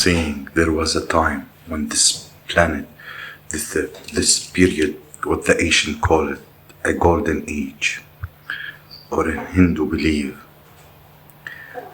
saying there was a time when this planet, this period, what the Asian call it, a golden age, or in Hindu believe,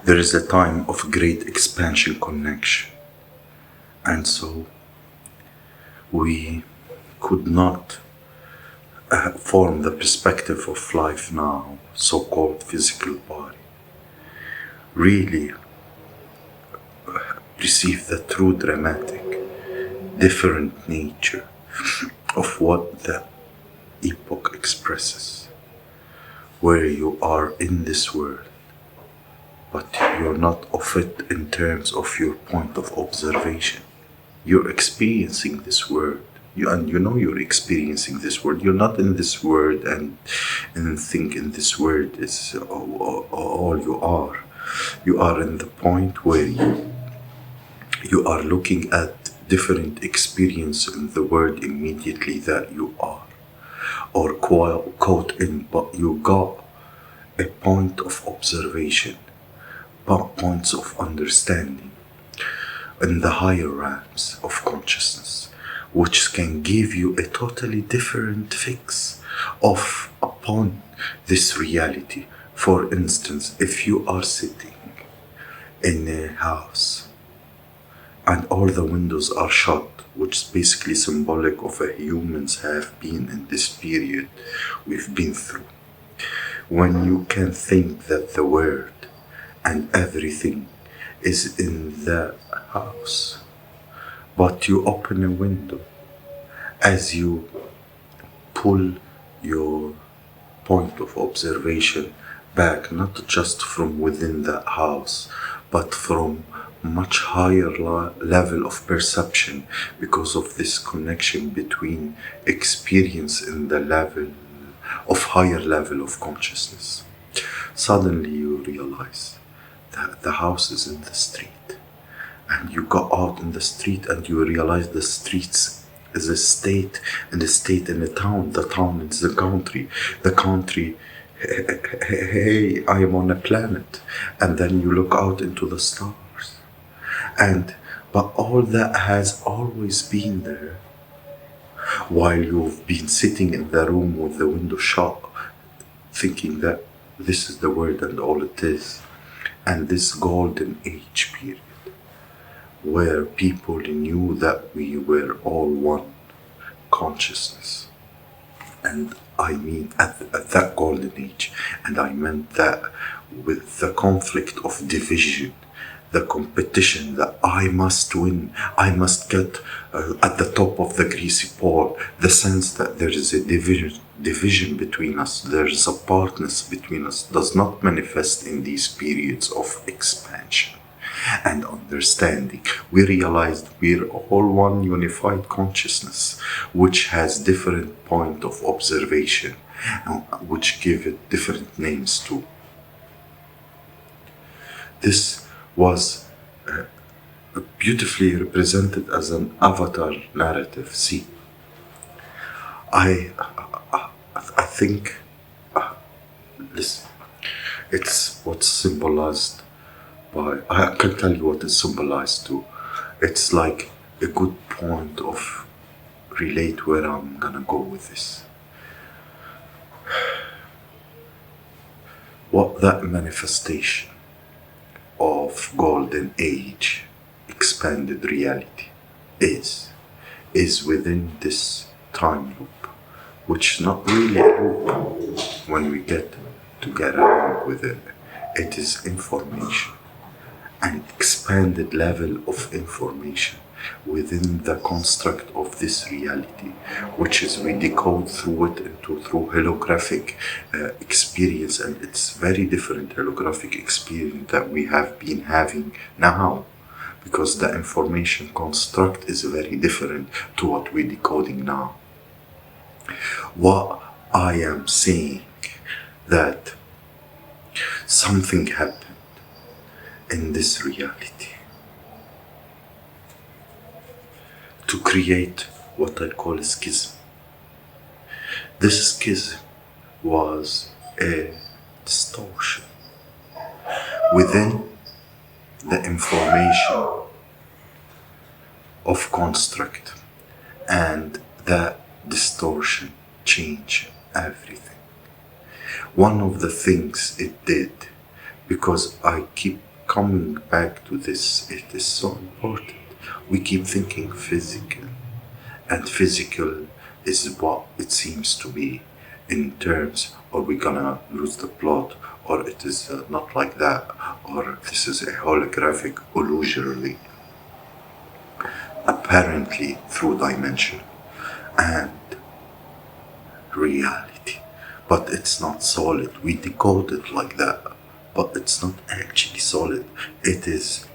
there is a time of great expansion connection. And so we could not form the perspective of life now, so-called physical body, really perceive the true dramatic, different nature of what the epoch expresses, where you are in this world, but you're not of it in terms of your point of observation. You're experiencing this world. You know you're experiencing this world. You're not in this world and think in this world is all you are. You are in the point where you are looking at different experience in the world immediately that you are, or caught in, but you got a point of observation, points of understanding in the higher realms of consciousness, which can give you a totally different fix of upon this reality. For instance, if you are sitting in a house and all the windows are shut, which is basically symbolic of a humans have been in this period we've been through, when you can think that the world and everything is in the house, but you open a window, as you pull your point of observation back, not just from within the house, but from much higher level of perception, because of this connection between experience in the level of higher level of consciousness. Suddenly you realize that the house is in the street, and you go out in the street and you realize the streets is a state, and a state in a town. The town is the country. The country, hey, I am on a planet. And then you look out into the stars. But all that has always been there while you've been sitting in the room with the window shut, thinking that this is the world and all it is. And this golden age period, where people knew that we were all one consciousness. And I mean at that golden age, and I meant that with the conflict of division, the competition that I must win, I must get at the top of the greasy pole, the sense that there is a division between us, there is apartness between us, does not manifest in these periods of expansion and understanding. We realized we're all one unified consciousness, which has different point of observation, which give it different names too. This was beautifully represented as an avatar narrative. See, I think, listen, it's what's symbolized by, I can tell you what is symbolized to. It's like a good point of relate where I'm gonna go with this. What that manifestation of golden age, expanded reality is within this time loop, which is not really a loop when we get along with it. It is information, an expanded level of information within the construct of this reality, which is we decode through it through holographic experience, and it's very different holographic experience that we have been having now, because the information construct is very different to what we're decoding now. What I am saying, that something happened in this reality to create what I call a schism. This schism was a distortion within the information of construct, and that distortion changed everything. One of the things it did, because I keep coming back to this, it is so important. We keep thinking physical, and physical is what it seems to be in terms, or we're gonna lose the plot, or it is not like that, or this is a holographic illusory, apparently through dimension and reality, but it's not solid. We decode it like that, but it's not actually solid. It is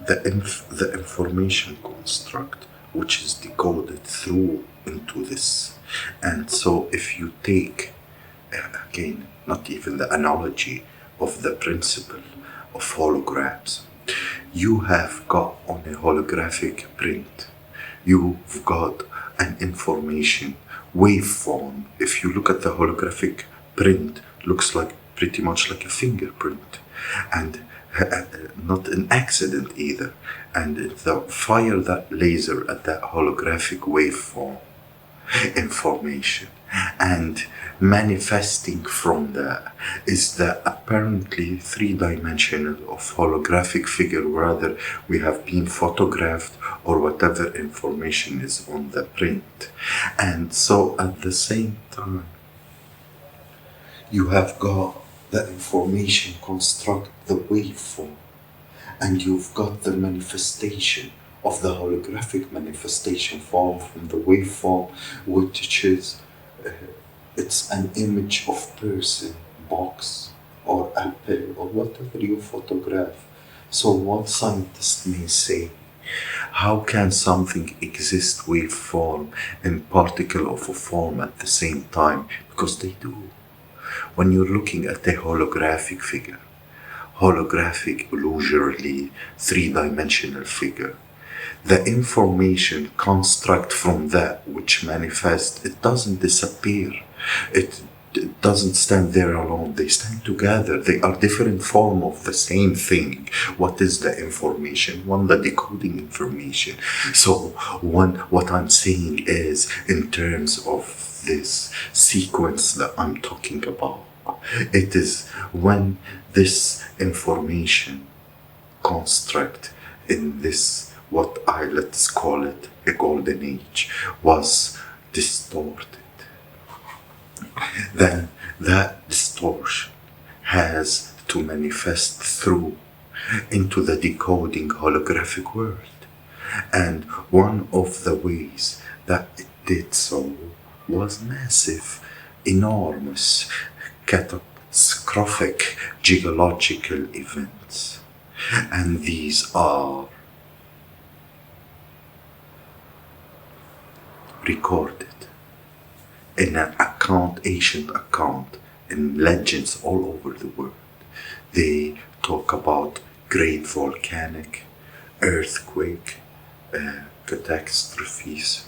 the information construct which is decoded through into this. And so if you take again, not even the analogy of the principle of holograms, you have got on a holographic print, you've got an information waveform. If you look at the holographic print, looks like pretty much like a fingerprint, and not an accident either. And the fire that laser at that holographic waveform information, and manifesting from that is the apparently three-dimensional of holographic figure, whether we have been photographed or whatever information is on the print. And so at the same time, you have got the information construct, the waveform, and you've got the manifestation of the holographic manifestation form from the waveform, which is it's an image of person, box, or apple, or whatever you photograph. So what scientists may say, how can something exist waveform and particle of a form at the same time? Because they do. When you're looking at a holographic figure, holographic, illusory, three-dimensional figure, the information construct from that which manifests, it doesn't disappear. It doesn't stand there alone. They stand together. They are different form of the same thing. What is the information? One, the decoding information. So what I'm saying is, in terms of this sequence that I'm talking about, it is when this information construct in this, let's call it a golden age, was distorted, then that distortion has to manifest through into the decoding holographic world. And one of the ways that it did so was massive, enormous, catastrophic geological events. And these are recorded in an ancient account, in legends all over the world. They talk about great volcanic, earthquake, catastrophes.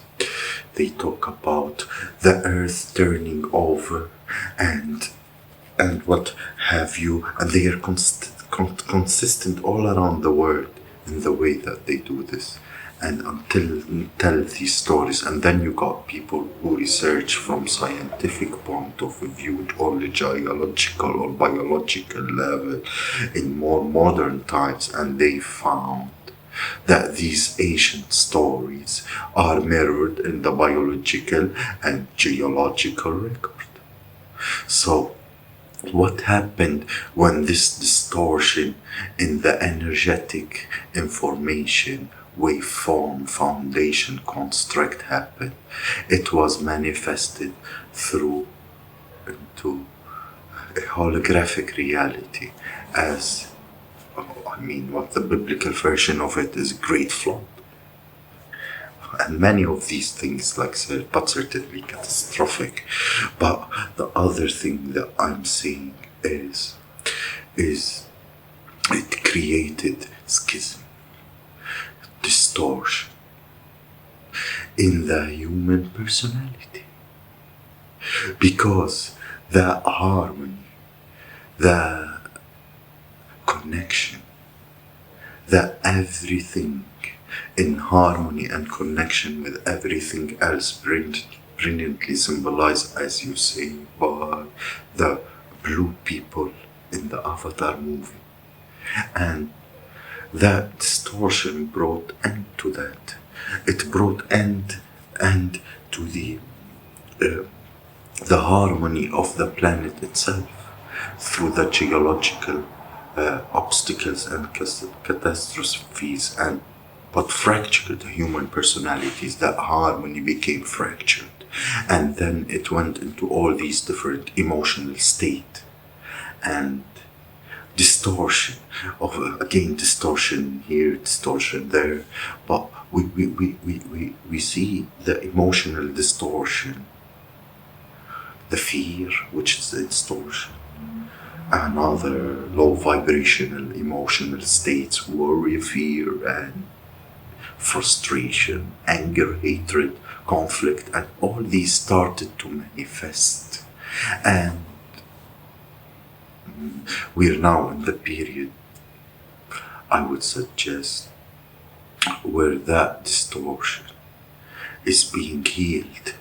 They talk about the earth turning over and what have you, and they are consistent all around the world in the way that they do this. And tell these stories, and then you got people who research from scientific point of view, or the geological or biological level in more modern times, and they found that these ancient stories are mirrored in the biological and geological record. So what happened when this distortion in the energetic information waveform foundation construct happened? It was manifested through into a holographic reality, as what the biblical version of it is, great flood. And many of these things, like said, but certainly catastrophic. But the other thing that I'm seeing is it created schism, distortion in the human personality, because the harmony, the connection, the everything in harmony and connection with everything else, brilliantly symbolized, as you say, by the blue people in the Avatar movie. And that distortion brought end to that. It brought end to the harmony of the planet itself through the geological obstacles and catastrophes, and but fractured human personalities. That harmony became fractured, and then it went into all these different emotional state and distortion of again distortion here, distortion there. But we see the emotional distortion, the fear, which is the distortion, another low vibrational emotional states, worry, fear, and frustration, anger, hatred, conflict, and all these started to manifest. And we're now in the period, I would suggest, where that distortion is being healed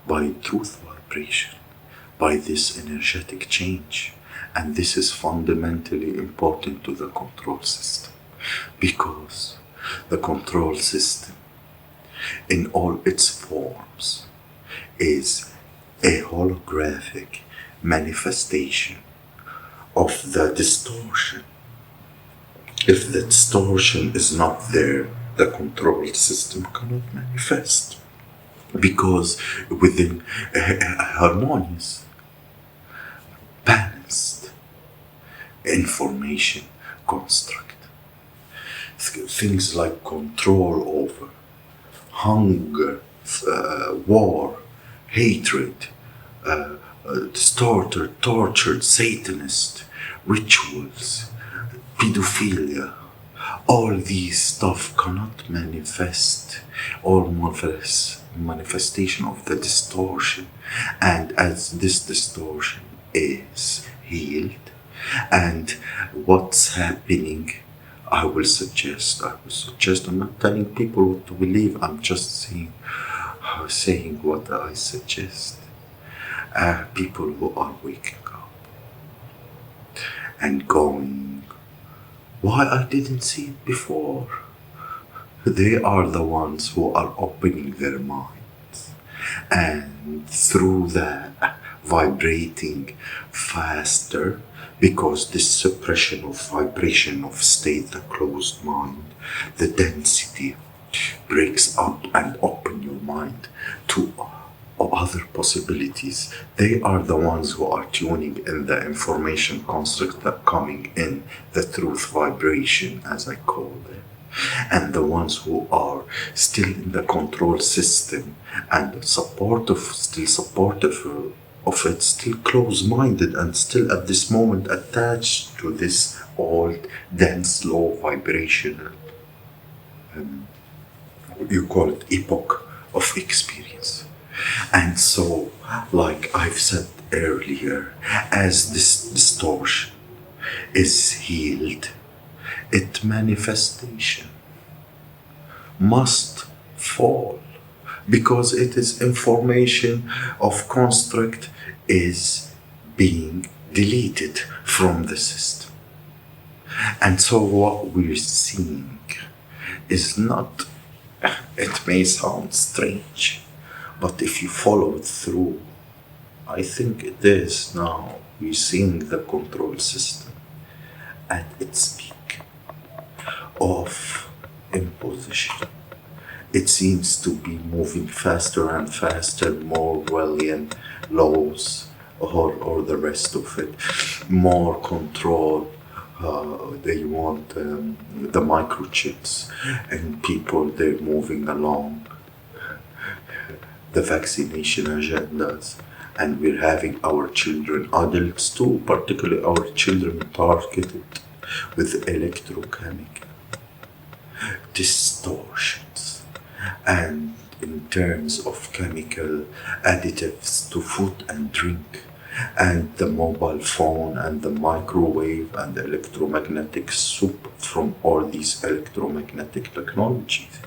by truth vibration, by this energetic change. And this is fundamentally important to the control system, because the control system in all its forms is a holographic manifestation of the distortion. If the distortion is not there, the control system cannot manifest, because within a harmonious, balanced information construct, things like control over hunger, war, hatred, distorted, tortured, Satanist, rituals, pedophilia, all these stuff cannot manifest, all manifestation of the distortion. And as this distortion is healed, and what's happening, I will suggest, I'm not telling people what to believe, I'm just saying what I suggest. People who are waking up and going, why I didn't see it before? They are the ones who are opening their minds, and through that vibrating faster, because this suppression of vibration of state, the closed mind, the density breaks up and open your mind to other possibilities. They are the ones who are tuning in the information construct that coming in, the truth vibration, as I call it. And the ones who are still in the control system and still supportive of it, still close-minded, and still at this moment attached to this old, dense, low vibrational, you call it epoch of experience. And so, like I've said earlier, as this distortion is healed, its manifestation must fall, because it is information of construct is being deleted from the system. And so what we're seeing is not, it may sound strange, but if you follow it through, I think it is now, we're seeing the control system at its peak of imposition. It seems to be moving faster and faster, more Orwellian laws or the rest of it, more control. They want the microchips, and people, they're moving along the vaccination agendas, and we're having our children, adults too, particularly our children, targeted with electrochemical distortions, and in terms of chemical additives to food and drink, and the mobile phone and the microwave and the electromagnetic soup from all these electromagnetic technologies.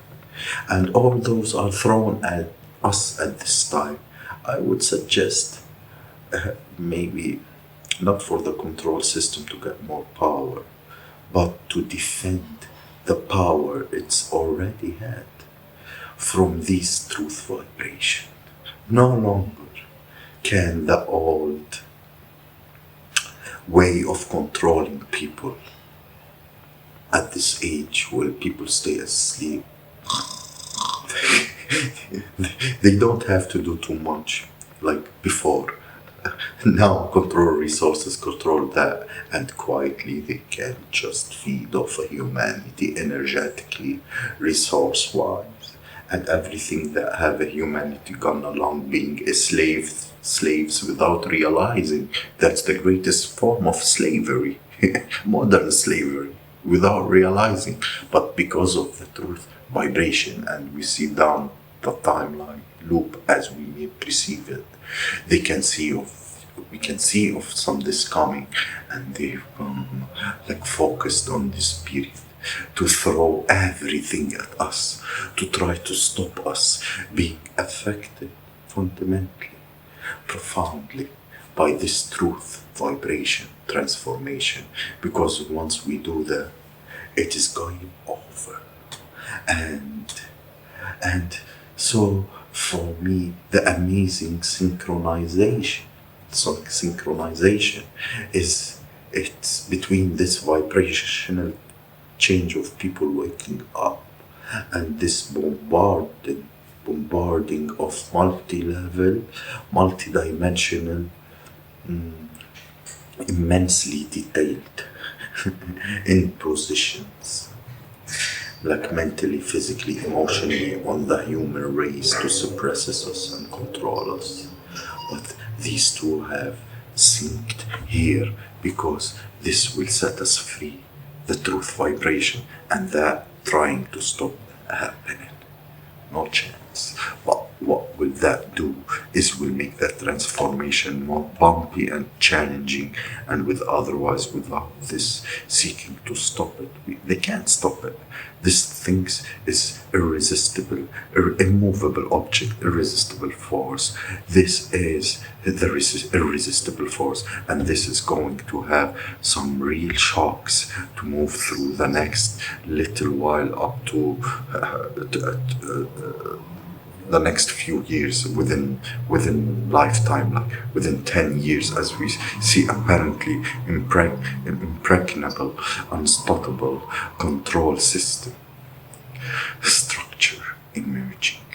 And all those are thrown at us at this time. I would suggest maybe not for the control system to get more power, but to defend the power it's already had from these truth vibration. No longer can the old way of controlling people at this age where people stay asleep. They don't have to do too much like before. Now control resources, control that, and quietly they can just feed off of humanity energetically, resource wise, and everything that have a humanity gone along being a slaves without realizing that's the greatest form of slavery, modern slavery, without realizing. But because of the truth vibration, and we see down the timeline loop as we may perceive it, they can see of we can see of some this coming, and they've like focused on this period to throw everything at us, to try to stop us being affected fundamentally, profoundly by this truth vibration transformation. Because once we do that, it is going over. And so for me, the amazing synchronization is it's between this vibrational change of people waking up and this bombarding of multi-level, multi-dimensional, immensely detailed in positions, like mentally, physically, emotionally, on the human race to suppress us and control us. But these two have synced here because this will set us free, the truth vibration, and that trying to stop happening. No chance. But what will that do is will make that transformation more bumpy and challenging, and with otherwise without this seeking to stop it, they can't stop it. This thing is irresistible, immovable object, irresistible force. This is the irresistible force, and this is going to have some real shocks to move through the next little while up to the next few years, within lifetime, like within 10 years, as we see apparently impregnable, unstoppable control system structure emerging.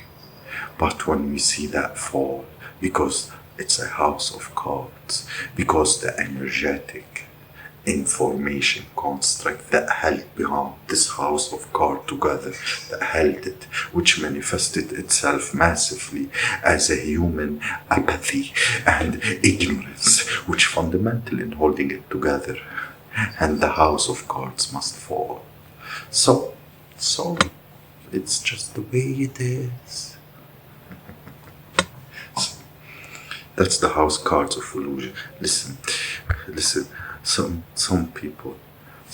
But when we see that fall, because it's a house of cards, because the energetic information construct that held behind this house of cards together, that held it, which manifested itself massively as a human apathy and ignorance, which fundamental in holding it together, and the house of cards must fall. So it's just the way it is. That's the house cards of illusion. Listen. Some people,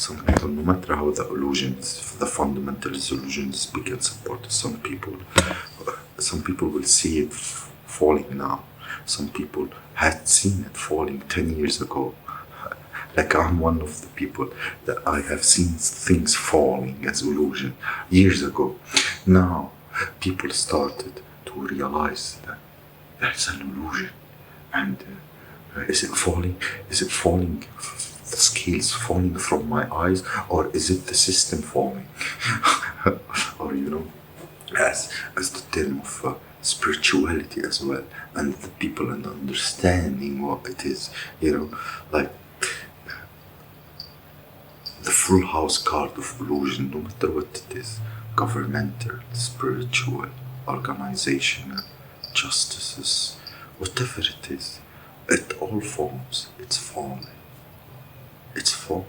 no matter how the illusions, the fundamentalist illusions big and supported, some people will see it falling now. Some people had seen it falling 10 years ago. Like I'm one of the people that I have seen things falling as illusion years ago. Now people started to realize that that's an illusion, and is it falling? Is it falling? The scales falling from my eyes, or is it the system falling? Or as the term of spirituality as well, and the people and understanding what it is, like the full house card of illusion, no matter what it is, governmental, spiritual, organizational, justices, whatever it is. It all forms, it's falling. It's falling.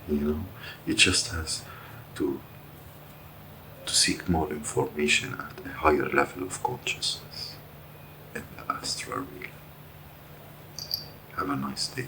You just has to seek more information at a higher level of consciousness in the astral realm. Have a nice day.